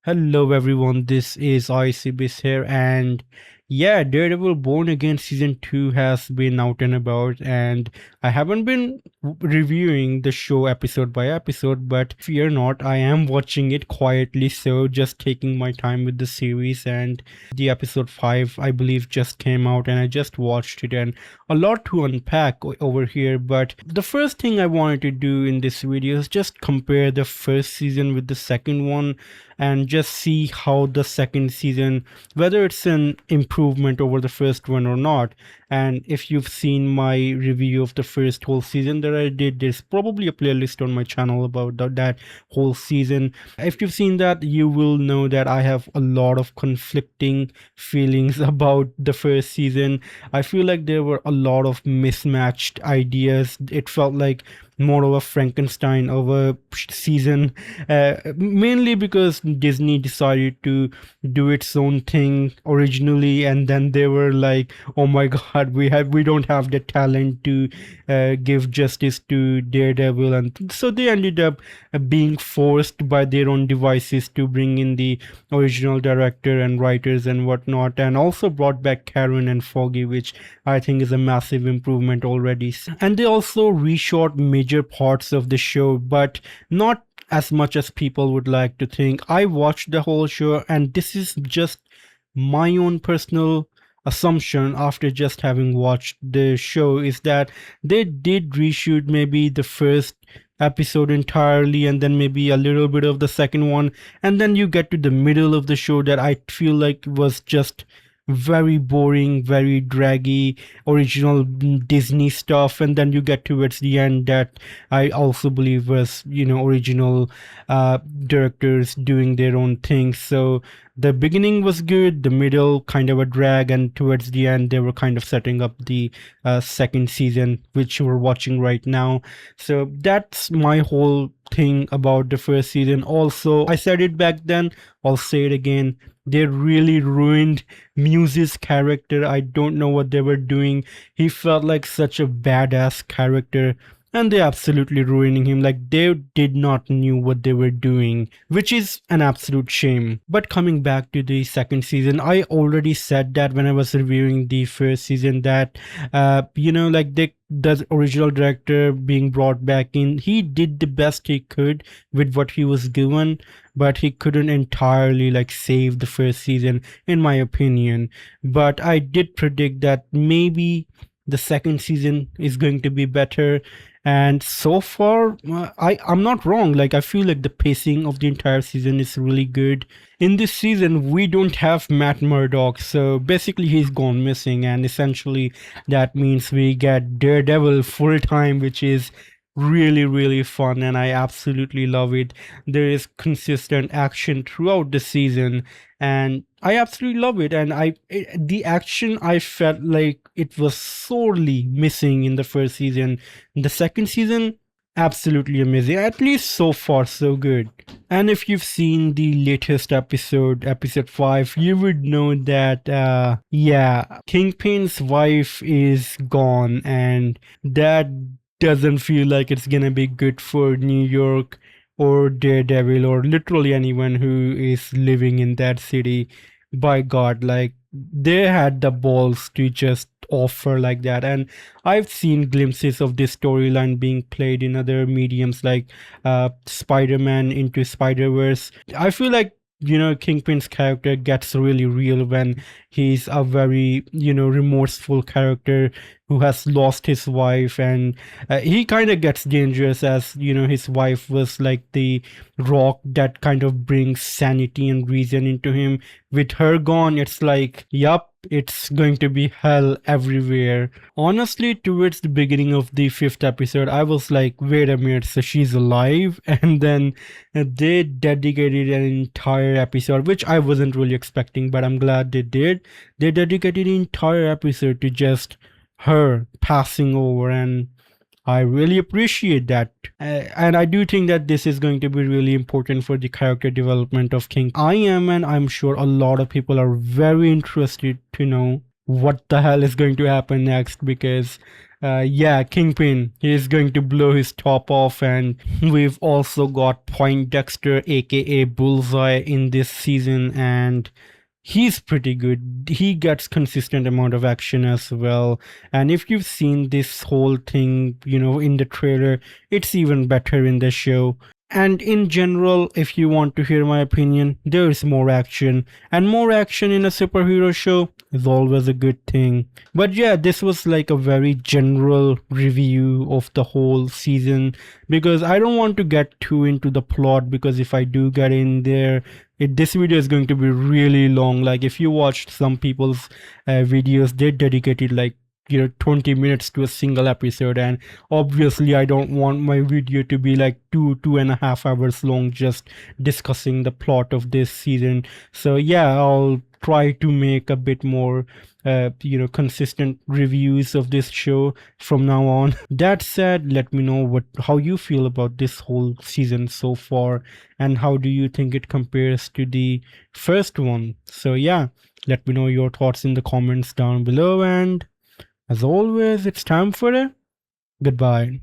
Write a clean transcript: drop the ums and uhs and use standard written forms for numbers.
Hello everyone, this is ICBS here, and yeah, Daredevil Born Again season 2 has been out and about, and I haven't been reviewing the show episode by episode, but fear not, I am watching it quietly, so just taking my time with the series. And the episode 5 I believe just came out, and I just watched it, and a lot to unpack over here. But the first thing I wanted to do in this video is just compare the first season with the second one and just see how the second season, whether it's an improvement over the first one or not. And if you've seen my review of the first whole season that I did, there's probably a playlist on my channel about that whole season. If you've seen that, you will know that I have a lot of conflicting feelings about the first season. I feel like there were a lot of mismatched ideas. It felt like more of a Frankenstein of a season, mainly because Disney decided to do its own thing originally, and then they were like, "Oh my God, we don't have the talent to give justice to Daredevil," and so they ended up being forced by their own devices to bring in the original director and writers and whatnot, and also brought back Karen and Foggy, which I think is a massive improvement already. And they also reshot major parts of the show, but not as much as people would like to think. I watched the whole show, and this is just my own personal assumption after just having watched the show, is that they did reshoot maybe the first episode entirely and then maybe a little bit of the second one, and then you get to the middle of the show that I feel like was just very boring, very draggy, original Disney stuff, and then you get towards the end that I also believe was, original directors doing their own thing. So the beginning was good, the middle kind of a drag, and towards the end they were kind of setting up the second season, which we're watching right now. So that's my whole thing about the first season. Also, I said it back then, I'll say it again, they really ruined Muse's character. I don't know what they were doing. He felt like such a badass character, and they absolutely ruining him. Like, they did not knew what they were doing, which is an absolute shame. But coming back to the second season, I already said that when I was reviewing the first season that the original director being brought back in, he did the best he could with what he was given, but he couldn't entirely save the first season, in my opinion. But I did predict that maybe the second season is going to be better, and so far I'm not wrong. I feel like the pacing of the entire season is really good. In this season we don't have Matt Murdock, so basically he's gone missing, and essentially that means we get Daredevil full time, which is really fun, and I absolutely love it. There is consistent action throughout the season, and I absolutely love it. And the action, I felt like it was sorely missing in the first season. In the second season, absolutely amazing. At least so far, so good. And if you've seen the latest episode 5, you would know that, Kingpin's wife is gone, and that doesn't feel like it's gonna be good for New York or Daredevil or literally anyone who is living in that city. By God, they had the balls to just offer like that. And I've seen glimpses of this storyline being played in other mediums, like Spider-Man into Spider-Verse. I feel like Kingpin's character gets really real when he's a very remorseful character who has lost his wife, and he kind of gets dangerous, as his wife was like the rock that kind of brings sanity and reason into him. With her gone, it's like, yup, it's going to be hell everywhere. Honestly, towards the beginning of the 5th episode, I was like, wait a minute, so she's alive? And then they dedicated an entire episode, which I wasn't really expecting, but I'm glad they did. They dedicated an entire episode to just her passing over, and I really appreciate that. And I do think that this is going to be really important for the character development of King. I am, and I'm sure a lot of people are very interested to know what the hell is going to happen next, because Yeah, Kingpin. He is going to blow his top off, and we've also got Poindexter, aka Bullseye, in this season, and he's pretty good. He gets consistent amount of action as well. And if you've seen this whole thing, in the trailer, it's even better in the show. And in general, if you want to hear my opinion, there's more action. And more action in a superhero show is always a good thing. But yeah, this was like a very general review of the whole season because I don't want to get too into the plot because if I do get in there, this video is going to be really long. Like if you watched some people's videos, they dedicated like 20 minutes to a single episode, and obviously I don't want my video to be like 2.5 hours long just discussing the plot of this season. So yeah, I'll try to make a bit more consistent reviews of this show from now on. That said, let me know how you feel about this whole season so far, and how do you think it compares to the first one. So yeah, let me know your thoughts in the comments down below, and as always, it's time for a goodbye.